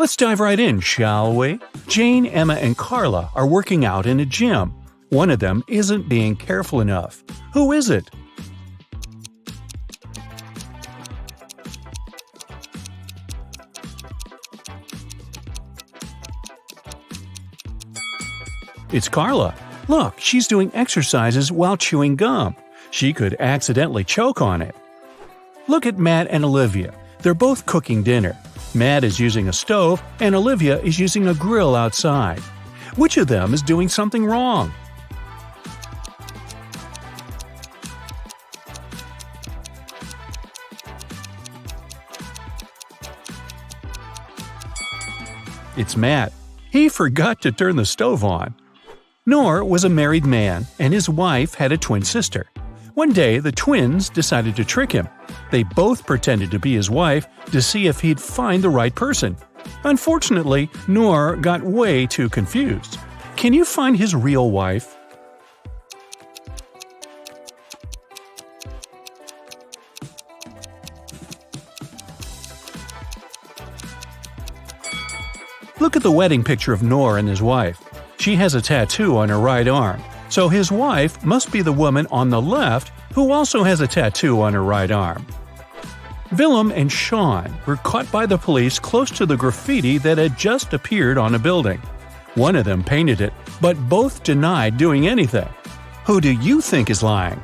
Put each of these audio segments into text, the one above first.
Let's dive right in, shall we? Jane, Emma, and Carla are working out in a gym. One of them isn't being careful enough. Who is it? It's Carla. Look, she's doing exercises while chewing gum. She could accidentally choke on it. Look at Matt and Olivia. They're both cooking dinner. Matt is using a stove and Olivia is using a grill outside. Which of them is doing something wrong? It's Matt. He forgot to turn the stove on. Noor was a married man, and his wife had a twin sister. One day, the twins decided to trick him. They both pretended to be his wife to see if he'd find the right person. Unfortunately, Noor got way too confused. Can you find his real wife? Look at the wedding picture of Noor and his wife. She has a tattoo on her right arm, so his wife must be the woman on the left who also has a tattoo on her right arm. Willem and Sean were caught by the police close to the graffiti that had just appeared on a building. One of them painted it, but both denied doing anything. Who do you think is lying?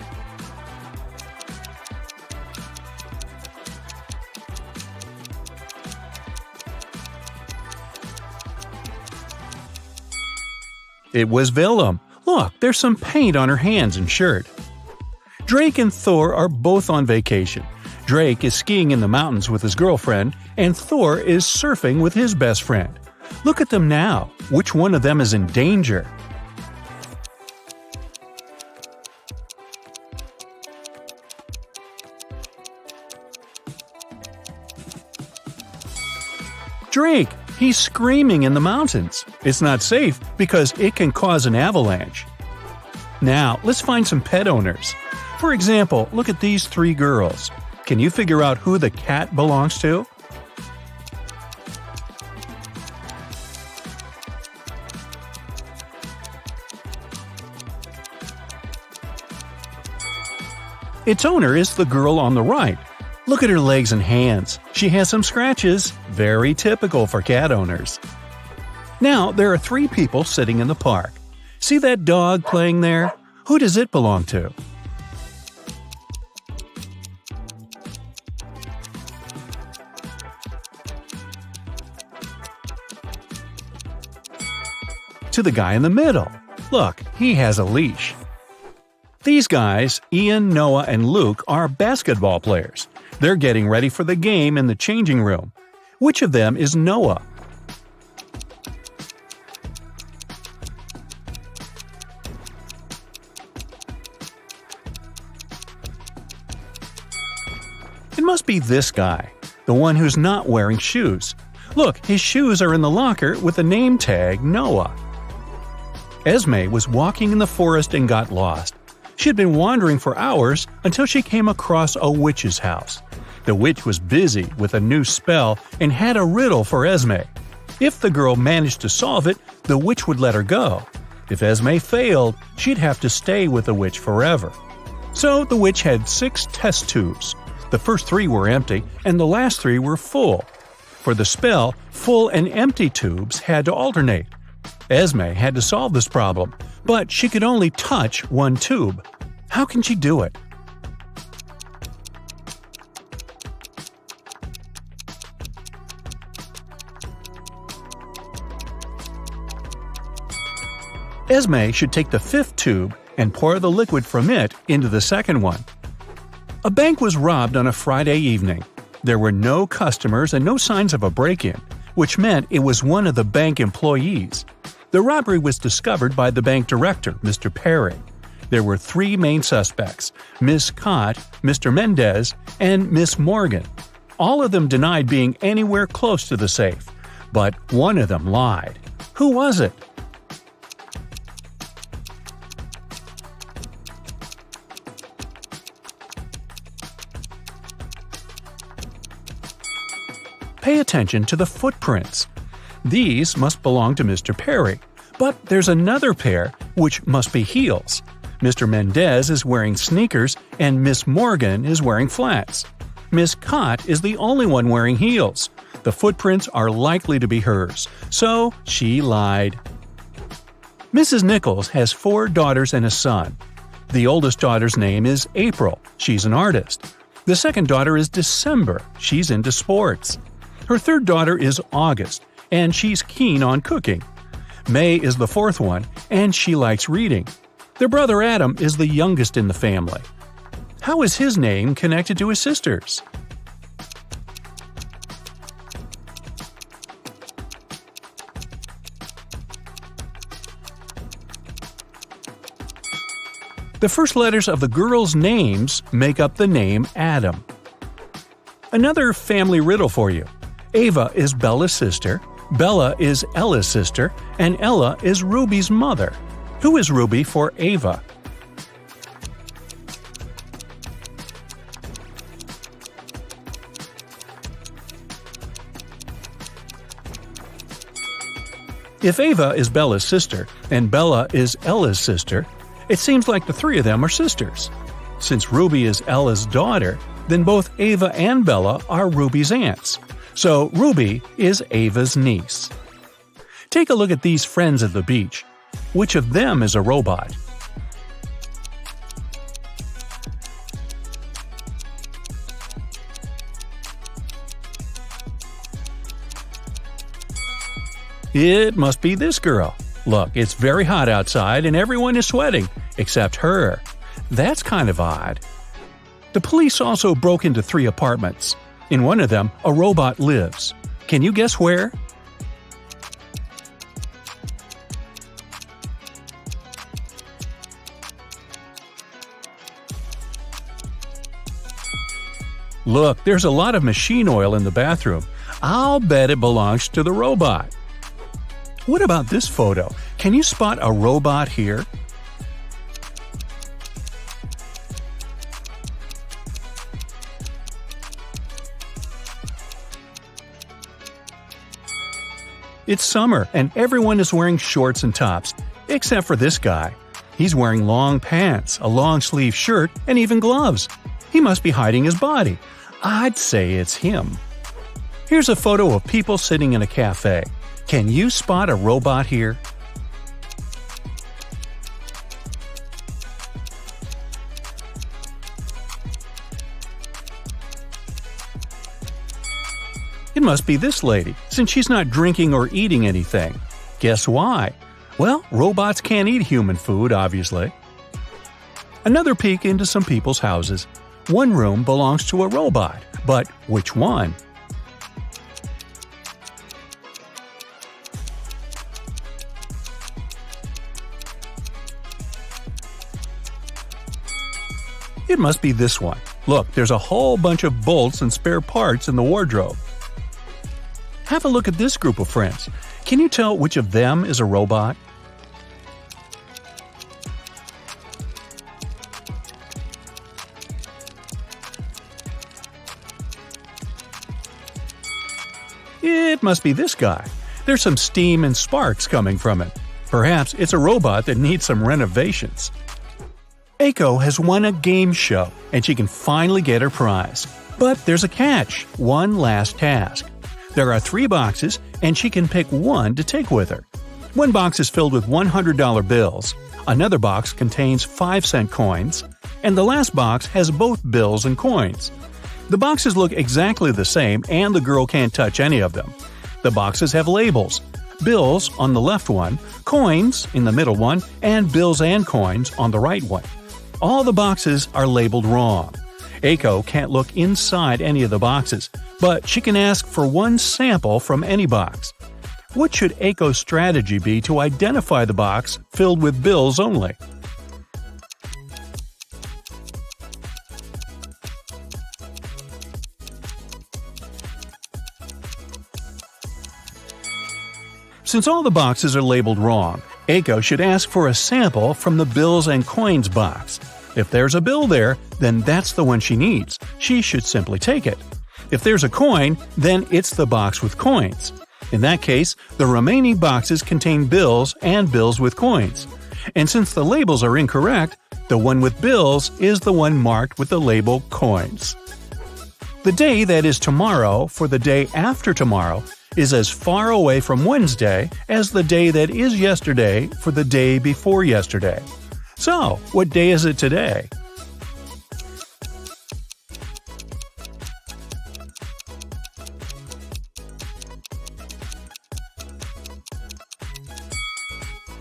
It was Willem. Look, there's some paint on her hands and shirt. Drake and Thor are both on vacation. Drake is skiing in the mountains with his girlfriend, and Thor is surfing with his best friend. Look at them now. Which one of them is in danger? Drake! He's screaming in the mountains. It's not safe because it can cause an avalanche. Now, let's find some pet owners. For example, look at these three girls. Can you figure out who the cat belongs to? Its owner is the girl on the right. Look at her legs and hands. She has some scratches, very typical for cat owners. Now, there are three people sitting in the park. See that dog playing there? Who does it belong to? To the guy in the middle. Look, he has a leash. These guys, Ian, Noah, and Luke, are basketball players. They're getting ready for the game in the changing room. Which of them is Noah? It must be this guy, the one who's not wearing shoes. Look, his shoes are in the locker with the name tag Noah. Esme was walking in the forest and got lost. She had been wandering for hours until she came across a witch's house. The witch was busy with a new spell and had a riddle for Esme. If the girl managed to solve it, the witch would let her go. If Esme failed, she'd have to stay with the witch forever. So the witch had 6 test tubes. The first 3 were empty, and the last 3 were full. For the spell, full and empty tubes had to alternate. Esme had to solve this problem, but she could only touch one tube. How can she do it? Esme should take the 5th tube and pour the liquid from it into the second one. A bank was robbed on a Friday evening. There were no customers and no signs of a break-in, which meant it was one of the bank employees. The robbery was discovered by the bank director, Mr. Perry. There were 3 main suspects, Miss Cott, Mr. Mendez, and Miss Morgan. All of them denied being anywhere close to the safe, but one of them lied. Who was it? Pay attention to the footprints. These must belong to Mr. Perry. But there's another pair, which must be heels. Mr. Mendez is wearing sneakers and Miss Morgan is wearing flats. Miss Cott is the only one wearing heels. The footprints are likely to be hers, so she lied. Mrs. Nichols has 4 daughters and a son. The oldest daughter's name is April. She's an artist. The second daughter is December. She's into sports. Her third daughter is August, and she's keen on cooking. May is the fourth one, and she likes reading. Their brother Adam is the youngest in the family. How is his name connected to his sisters? The first letters of the girls' names make up the name Adam. Another family riddle for you. Ava is Bella's sister, Bella is Ella's sister, and Ella is Ruby's mother. Who is Ruby for Ava? If Ava is Bella's sister and Bella is Ella's sister, it seems like the three of them are sisters. Since Ruby is Ella's daughter, then both Ava and Bella are Ruby's aunts. So Ruby is Ava's niece. Take a look at these friends at the beach. Which of them is a robot? It must be this girl. Look, it's very hot outside and everyone is sweating, except her. That's kind of odd. The police also broke into 3 apartments. In one of them, a robot lives. Can you guess where? Look, there's a lot of machine oil in the bathroom. I'll bet it belongs to the robot. What about this photo? Can you spot a robot here? It's summer and everyone is wearing shorts and tops, except for this guy. He's wearing long pants, a long-sleeve shirt, and even gloves. He must be hiding his body. I'd say it's him. Here's a photo of people sitting in a cafe. Can you spot a robot here? It must be this lady, since she's not drinking or eating anything. Guess why? Well, robots can't eat human food, obviously. Another peek into some people's houses. One room belongs to a robot, but which one? It must be this one. Look, there's a whole bunch of bolts and spare parts in the wardrobe. Have a look at this group of friends. Can you tell which of them is a robot? It must be this guy. There's some steam and sparks coming from it. Perhaps it's a robot that needs some renovations. Aiko has won a game show, and she can finally get her prize. But there's a catch, one last task. There are 3 boxes, and she can pick one to take with her. One box is filled with $100 bills, another box contains 5-cent coins, and the last box has both bills and coins. The boxes look exactly the same, and the girl can't touch any of them. The boxes have labels. Bills on the left one, coins in the middle one, and bills and coins on the right one. All the boxes are labeled wrong. Aiko can't look inside any of the boxes, but she can ask for one sample from any box. What should Aiko's strategy be to identify the box filled with bills only? Since all the boxes are labeled wrong, Aiko should ask for a sample from the bills and coins box. If there's a bill there, then that's the one she needs. She should simply take it. If there's a coin, then it's the box with coins. In that case, the remaining boxes contain bills and bills with coins. And since the labels are incorrect, the one with bills is the one marked with the label coins. The day that is tomorrow for the day after tomorrow is as far away from Wednesday as the day that is yesterday for the day before yesterday. So, what day is it today?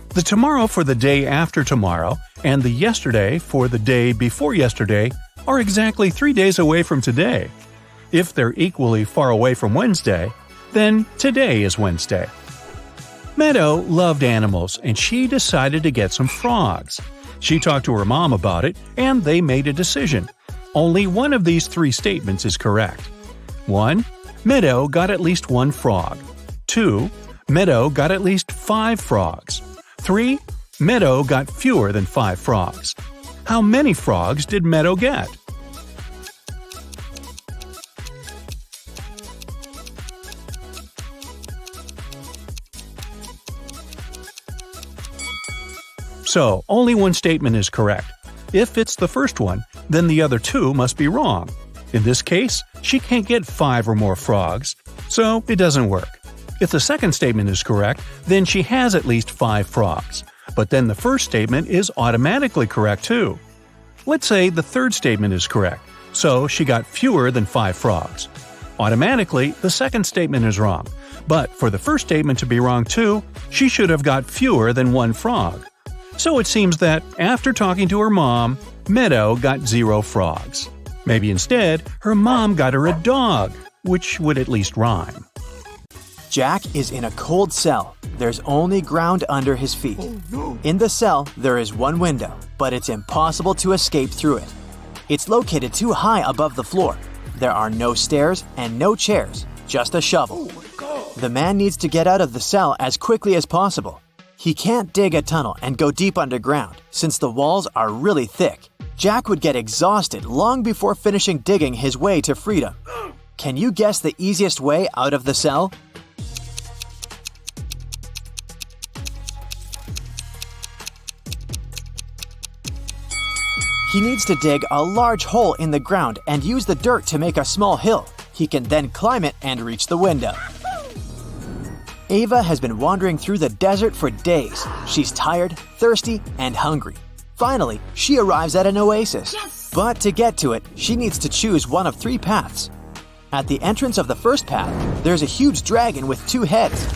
The tomorrow for the day after tomorrow and the yesterday for the day before yesterday are exactly 3 days away from today. If they're equally far away from Wednesday, then today is Wednesday. Meadow loved animals and she decided to get some frogs. She talked to her mom about it and they made a decision. Only one of these 3 statements is correct. 1. Meadow got at least 1 frog. 2. Meadow got at least 5 frogs. 3. Meadow got fewer than 5 frogs. How many frogs did Meadow get? So, only one statement is correct. If it's the first one, then the other 2 must be wrong. In this case, she can't get 5 or more frogs, so it doesn't work. If the second statement is correct, then she has at least 5 frogs. But then the first statement is automatically correct too. Let's say the third statement is correct, so she got fewer than 5 frogs. Automatically, the second statement is wrong. But for the first statement to be wrong too, she should have got fewer than 1 frog. So it seems that, after talking to her mom, Meadow got 0 frogs. Maybe instead, her mom got her a dog, which would at least rhyme. Jack is in a cold cell. There's only ground under his feet. In the cell, there is one window, but it's impossible to escape through it. It's located too high above the floor. There are no stairs and no chairs, just a shovel. The man needs to get out of the cell as quickly as possible. He can't dig a tunnel and go deep underground, since the walls are really thick. Jack would get exhausted long before finishing digging his way to freedom. Can you guess the easiest way out of the cell? He needs to dig a large hole in the ground and use the dirt to make a small hill. He can then climb it and reach the window. Ava has been wandering through the desert for days. She's tired, thirsty, and hungry. Finally, she arrives at an oasis. Yes! But to get to it, she needs to choose one of 3 paths. At the entrance of the first path, there's a huge dragon with 2 heads.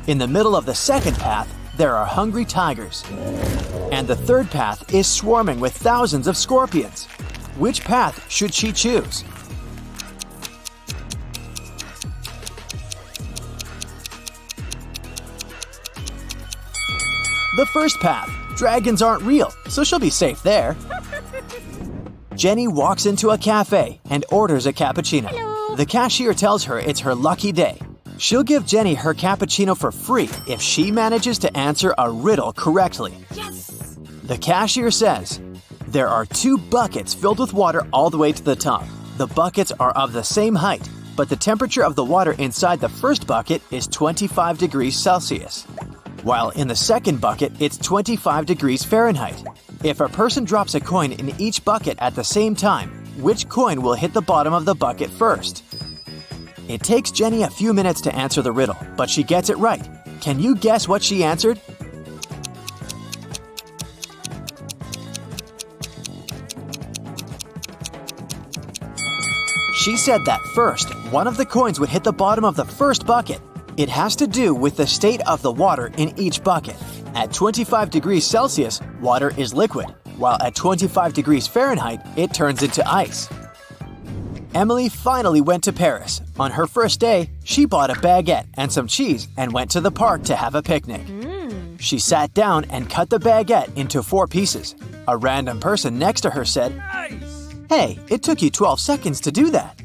In the middle of the second path, there are hungry tigers. And the third path is swarming with thousands of scorpions. Which path should she choose? The first path. Dragons aren't real, so she'll be safe there. Jenny walks into a cafe and orders a cappuccino. Hello. The cashier tells her it's her lucky day. She'll give Jenny her cappuccino for free if she manages to answer a riddle correctly. Yes! The cashier says, there are 2 buckets filled with water all the way to the top. The buckets are of the same height, but the temperature of the water inside the first bucket is 25 degrees Celsius, while in the second bucket it's 25 degrees Fahrenheit. If a person drops a coin in each bucket at the same time, which coin will hit the bottom of the bucket first? It takes Jenny a few minutes to answer the riddle, but she gets it right. Can you guess what she answered? She said that first, one of the coins would hit the bottom of the first bucket. It has to do with the state of the water in each bucket. At 25 degrees Celsius, water is liquid, while at 25 degrees Fahrenheit, it turns into ice. Emily finally went to Paris. On her first day, she bought a baguette and some cheese and went to the park to have a picnic. She sat down and cut the baguette into 4 pieces. A random person next to her said, "Hey, it took you 12 seconds to do that."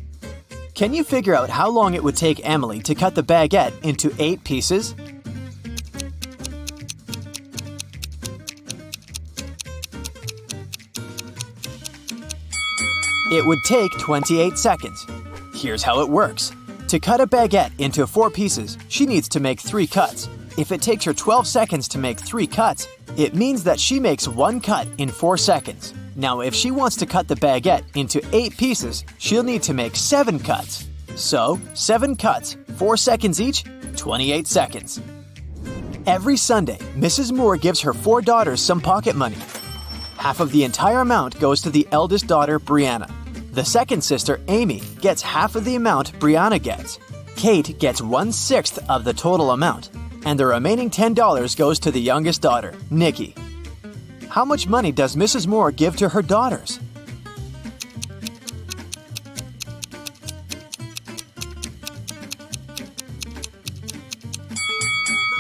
Can you figure out how long it would take Emily to cut the baguette into 8 pieces? It would take 28 seconds. Here's how it works. To cut a baguette into 4 pieces, she needs to make 3 cuts. If it takes her 12 seconds to make 3 cuts, it means that she makes 1 cut in 4 seconds. Now, if she wants to cut the baguette into 8 pieces, she'll need to make 7 cuts. So, 7 cuts, 4 seconds each, 28 seconds. Every Sunday, Mrs. Moore gives her 4 daughters some pocket money. Half of the entire amount goes to the eldest daughter, Brianna. The second sister, Amy, gets half of the amount Brianna gets. Kate gets 1/6 of the total amount, and the remaining $10 goes to the youngest daughter, Nikki. How much money does Mrs. Moore give to her daughters?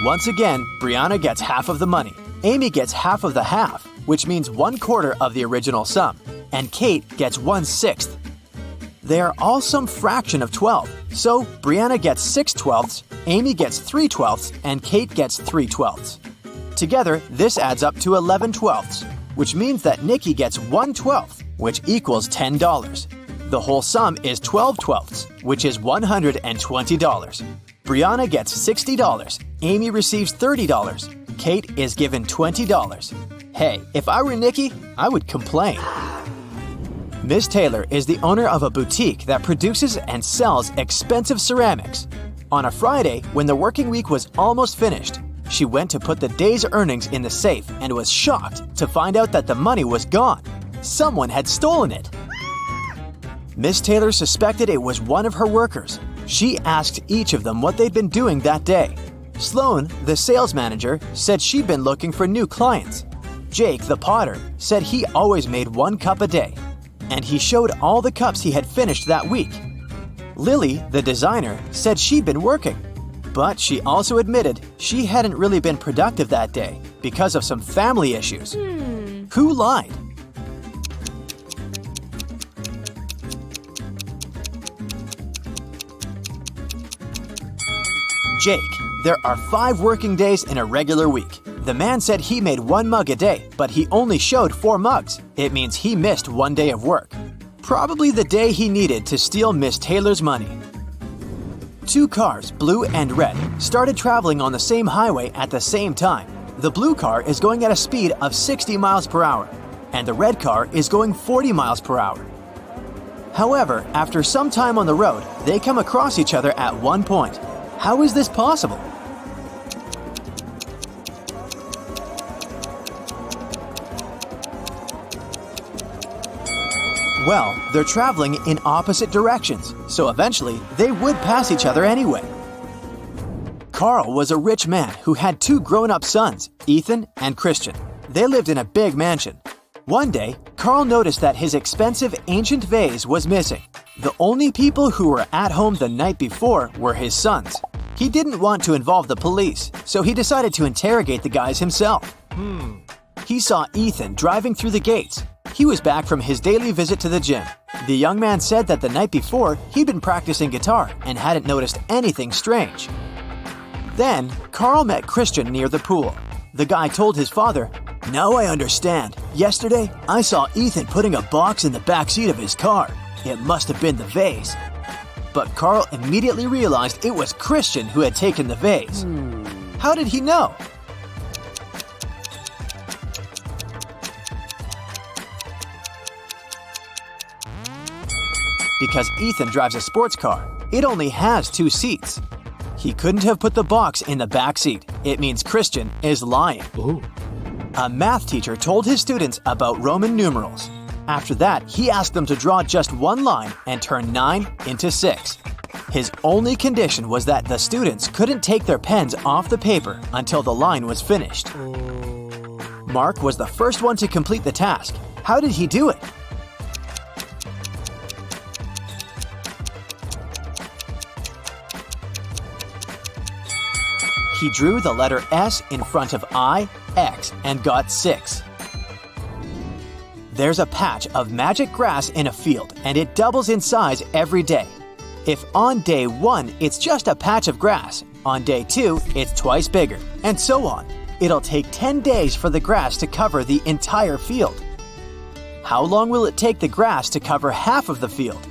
Once again, Brianna gets half of the money. Amy gets half of the half, which means 1/4 of the original sum, and Kate gets 1/6. They are all some fraction of 12, so Brianna gets 6/12, Amy gets 3/12, and Kate gets 3/12. Together, this adds up to 11/12, which means that Nikki gets 1/12, which equals $10. The whole sum is 12/12, which is $120. Brianna gets $60, Amy receives $30, Kate is given $20. Hey, if I were Nikki, I would complain. Miss Taylor is the owner of a boutique that produces and sells expensive ceramics. On a Friday, when the working week was almost finished, she went to put the day's earnings in the safe and was shocked to find out that the money was gone. Someone had stolen it. Miss Taylor suspected it was one of her workers. She asked each of them what they'd been doing that day. Sloan, the sales manager, said she'd been looking for new clients. Jake, the potter, said he always made 1 cup a day, and he showed all the cups he had finished that week. Lily, the designer, said she'd been working, but she also admitted she hadn't really been productive that day because of some family issues. Who lied? Jake. There are 5 working days in a regular week. The man said he made 1 mug a day, but he only showed 4 mugs. It means he missed 1 day of work. Probably the day he needed to steal Miss Taylor's money. 2 cars, blue and red, started traveling on the same highway at the same time. The blue car is going at a speed of 60 miles per hour, and the red car is going 40 miles per hour. However, after some time on the road, they come across each other at one point. How is this possible? Well, they're traveling in opposite directions, so eventually they would pass each other anyway. Carl was a rich man who had 2 grown-up sons, Ethan and Christian. They lived in a big mansion. One day, Carl noticed that his expensive ancient vase was missing. The only people who were at home the night before were his sons. He didn't want to involve the police, so he decided to interrogate the guys himself. He saw Ethan driving through the gates. He was back from his daily visit to the gym. The young man said that the night before, he'd been practicing guitar and hadn't noticed anything strange. Then, Carl met Christian near the pool. The guy told his father, "Now I understand. Yesterday, I saw Ethan putting a box in the backseat of his car. It must have been the vase." But Carl immediately realized it was Christian who had taken the vase. How did he know? Because Ethan drives a sports car. It only has 2 seats. He couldn't have put the box in the back seat. It means Christian is lying. A math teacher told his students about Roman numerals. After that, he asked them to draw just 1 line and turn 9 into 6. His only condition was that the students couldn't take their pens off the paper until the line was finished. Mark was the first one to complete the task. How did he do it? He drew the letter S in front of I, X, and got 6. There's a patch of magic grass in a field, and it doubles in size every day. If on day 1 it's just a patch of grass, on day 2 it's twice bigger, and so on. It'll take 10 days for the grass to cover the entire field. How long will it take the grass to cover half of the field?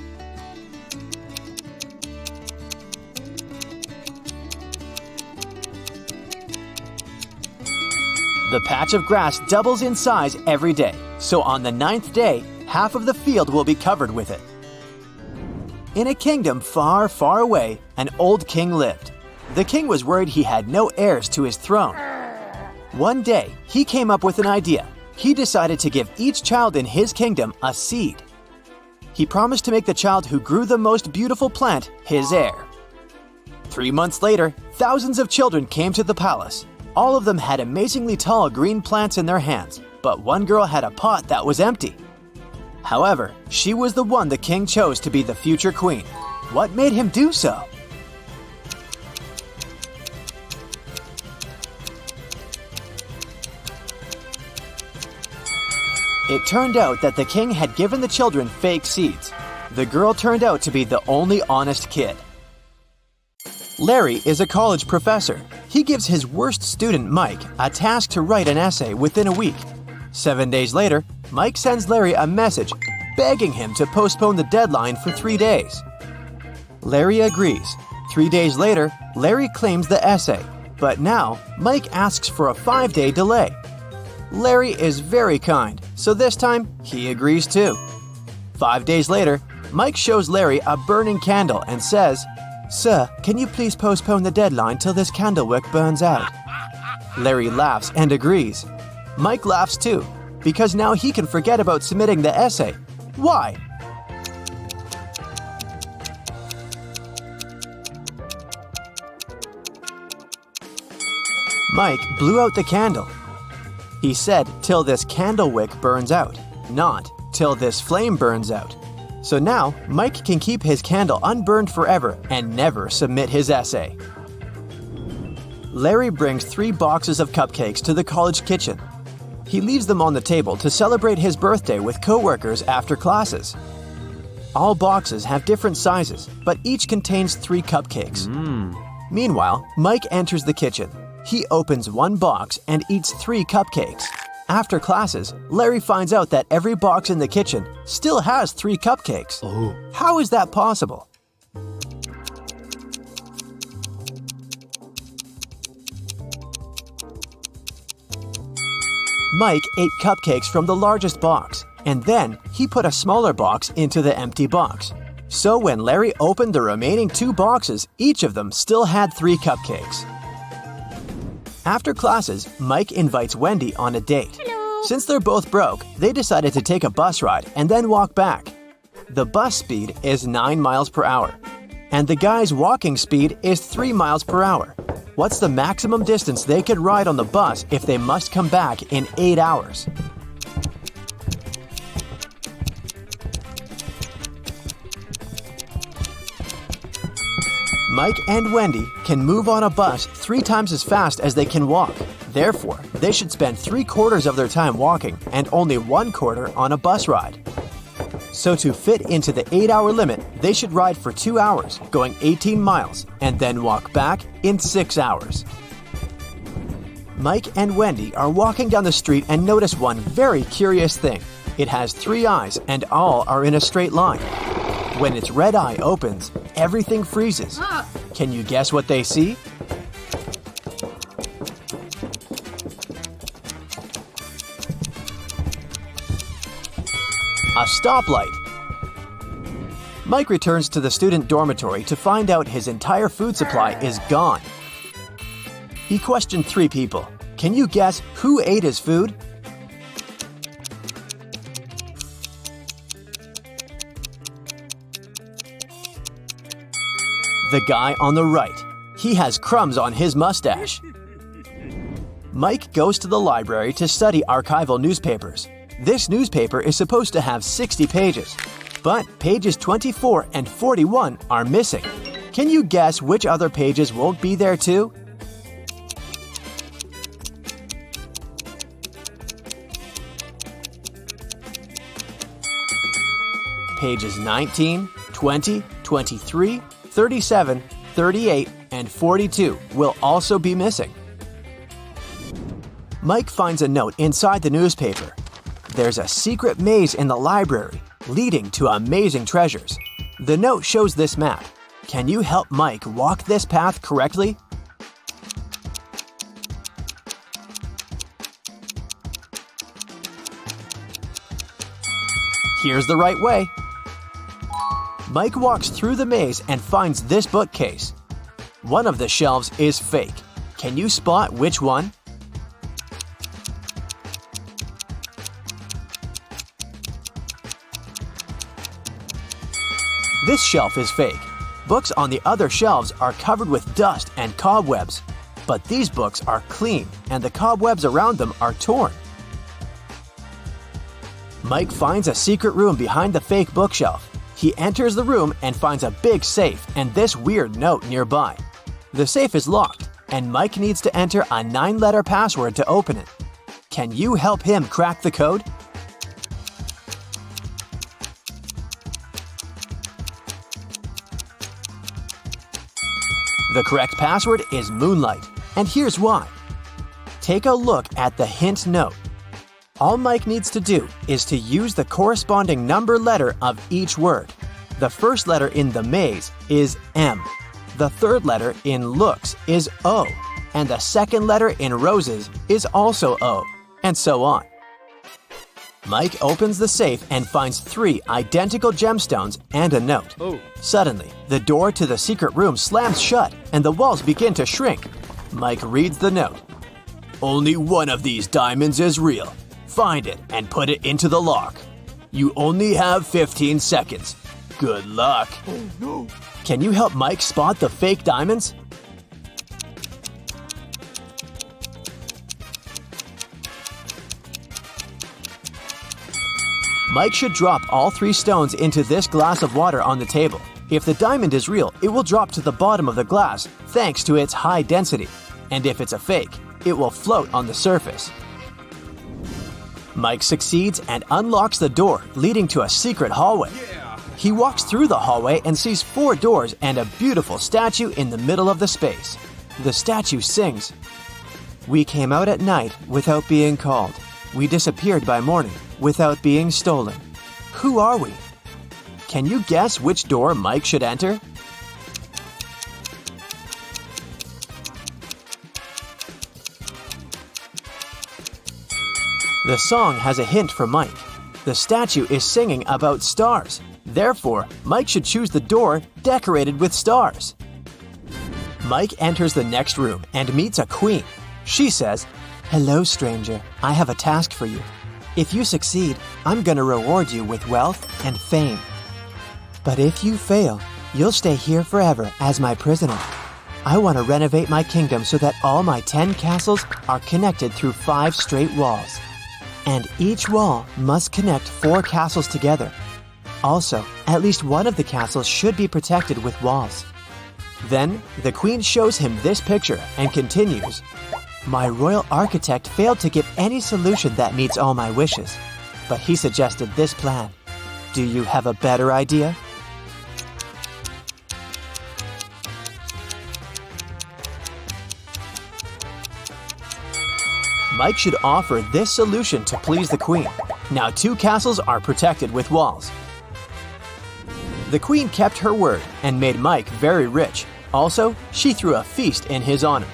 The patch of grass doubles in size every day, so on the 9th day, half of the field will be covered with it. In a kingdom far, far away, an old king lived. The king was worried he had no heirs to his throne. One day, he came up with an idea. He decided to give each child in his kingdom a seed. He promised to make the child who grew the most beautiful plant his heir. 3 months later, thousands of children came to the palace. All of them had amazingly tall green plants in their hands, but one girl had a pot that was empty. However, she was the one the king chose to be the future queen. What made him do so? It turned out that the king had given the children fake seeds. The girl turned out to be the only honest kid. Larry is a college professor. He gives his worst student, Mike, a task to write an essay within a week. 7 days later, Mike sends Larry a message begging him to postpone the deadline for 3 days. Larry agrees. 3 days later, Larry claims the essay, but now Mike asks for a 5-day delay. Larry is very kind, so this time he agrees too. 5 days later, Mike shows Larry a burning candle and says, "Sir, can you please postpone the deadline till this candlewick burns out?" Larry laughs and agrees. Mike laughs too, because now he can forget about submitting the essay. Why? Mike blew out the candle. He said, "Till this candlewick burns out," not "till this flame burns out." So now, Mike can keep his candle unburned forever and never submit his essay. Larry brings 3 boxes of cupcakes to the college kitchen. He leaves them on the table to celebrate his birthday with coworkers after classes. All boxes have different sizes, but each contains 3 cupcakes. Meanwhile, Mike enters the kitchen. He opens one box and eats 3 cupcakes. After classes, Larry finds out that every box in the kitchen still has 3 cupcakes. How is that possible? Mike ate cupcakes from the largest box, and then he put a smaller box into the empty box. So when Larry opened the remaining 2 boxes, each of them still had 3 cupcakes. After classes, Mike invites Wendy on a date. Hello. Since they're both broke, they decided to take a bus ride and then walk back. The bus speed is 9 miles per hour, and the guy's walking speed is 3 miles per hour. What's the maximum distance they could ride on the bus if they must come back in 8 hours? Mike and Wendy can move on a bus 3 times as fast as they can walk. Therefore, they should spend 3/4 of their time walking and only 1/4 on a bus ride. So to fit into the 8-hour limit, they should ride for 2 hours, going 18 miles, and then walk back in 6 hours. Mike and Wendy are walking down the street and notice one very curious thing. It has 3 eyes and all are in a straight line. When its red eye opens, everything freezes. Can you guess what they see? A stoplight. Mike returns to the student dormitory to find out his entire food supply is gone. He questioned 3 people. Can you guess who ate his food? The guy on the right. He has crumbs on his mustache. Mike goes to the library to study archival newspapers. This newspaper is supposed to have 60 pages, but pages 24 and 41 are missing. Can you guess which other pages won't be there too? Pages 19, 20, 23, 37, 38, and 42 will also be missing. Mike finds a note inside the newspaper. There's a secret maze in the library leading to amazing treasures. The note shows this map. Can you help Mike walk this path correctly? Here's the right way. Mike walks through the maze and finds this bookcase. One of the shelves is fake. Can you spot which one? This shelf is fake. Books on the other shelves are covered with dust and cobwebs. But these books are clean and the cobwebs around them are torn. Mike finds a secret room behind the fake bookshelf. He enters the room and finds a big safe and this weird note nearby. The safe is locked, and Mike needs to enter a 9-letter password to open it. Can you help him crack the code? The correct password is Moonlight, and here's why. Take a look at the hint note. All Mike needs to do is to use the corresponding number letter of each word. The first letter in the maze is M. The third letter in looks is O. And the second letter in roses is also O. And so on. Mike opens the safe and finds 3 identical gemstones and a note. Suddenly, the door to the secret room slams shut and the walls begin to shrink. Mike reads the note. Only one of these diamonds is real. Find it and put it into the lock. You only have 15 seconds. Good luck. Oh no. Can you help Mike spot the fake diamonds? Mike should drop all 3 stones into this glass of water on the table. If the diamond is real, it will drop to the bottom of the glass thanks to its high density. And if it's a fake, it will float on the surface. Mike succeeds and unlocks the door, leading to a secret hallway. He walks through the hallway and sees 4 doors and a beautiful statue in the middle of the space. The statue sings, "We came out at night without being called. We disappeared by morning without being stolen. Who are we?" Can you guess which door Mike should enter? The song has a hint for Mike. The statue is singing about stars. Therefore, Mike should choose the door decorated with stars. Mike enters the next room and meets a queen. She says, "Hello, stranger. I have a task for you. If you succeed, I'm going to reward you with wealth and fame. But if you fail, you'll stay here forever as my prisoner. I want to renovate my kingdom so that all my 10 castles are connected through 5 straight walls. And each wall must connect 4 castles together. Also, at least one of the castles should be protected with walls." Then, the queen shows him this picture and continues, "My royal architect failed to give any solution that meets all my wishes, but he suggested this plan. Do you have a better idea?" Mike should offer this solution to please the queen. Now 2 castles are protected with walls. The queen kept her word and made Mike very rich. Also, she threw a feast in his honor.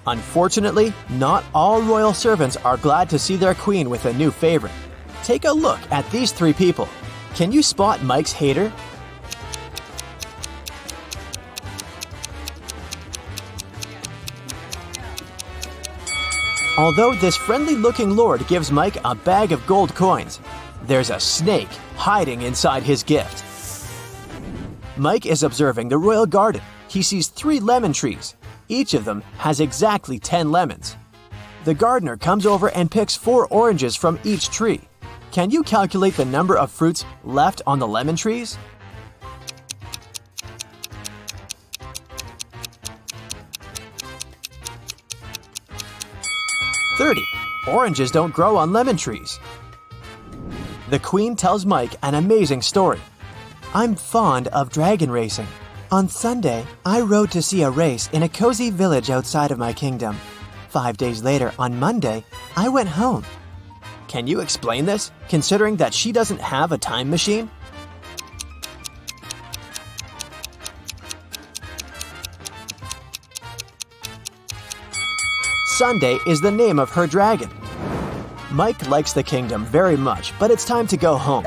Unfortunately, not all royal servants are glad to see their queen with a new favorite. Take a look at these 3 people. Can you spot Mike's hater? Although this friendly-looking lord gives Mike a bag of gold coins, there's a snake hiding inside his gift. Mike is observing the royal garden. He sees 3 lemon trees. Each of them has exactly 10 lemons. The gardener comes over and picks 4 oranges from each tree. Can you calculate the number of fruits left on the lemon trees? Oranges don't grow on lemon trees. The queen tells Mike an amazing story. "I'm fond of dragon racing. On Sunday, I rode to see a race in a cozy village outside of my kingdom. 5 days later, on Monday, I went home." Can you explain this, considering that she doesn't have a time machine? Sunday is the name of her dragon. Mike likes the kingdom very much, but it's time to go home.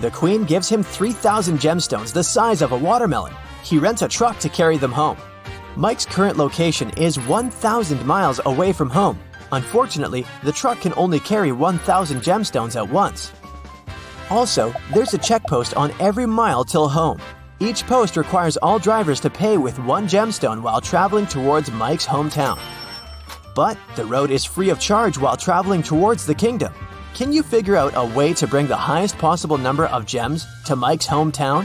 The queen gives him 3,000 gemstones the size of a watermelon. He rents a truck to carry them home. Mike's current location is 1,000 miles away from home. Unfortunately, the truck can only carry 1,000 gemstones at once. Also, there's a check post on every mile till home. Each post requires all drivers to pay with 1 gemstone while traveling towards Mike's hometown. But the road is free of charge while traveling towards the kingdom. Can you figure out a way to bring the highest possible number of gems to Mike's hometown?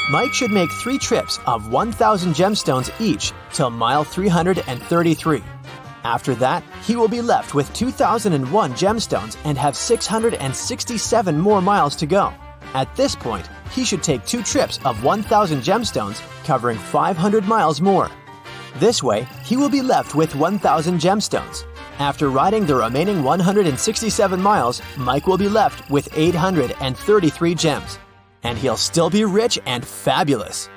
Mike should make 3 trips of 1,000 gemstones each till mile 333. After that, he will be left with 2,001 gemstones and have 667 more miles to go. At this point, he should take 2 trips of 1,000 gemstones, covering 500 miles more. This way, he will be left with 1,000 gemstones. After riding the remaining 167 miles, Mike will be left with 833 gems. And he'll still be rich and fabulous.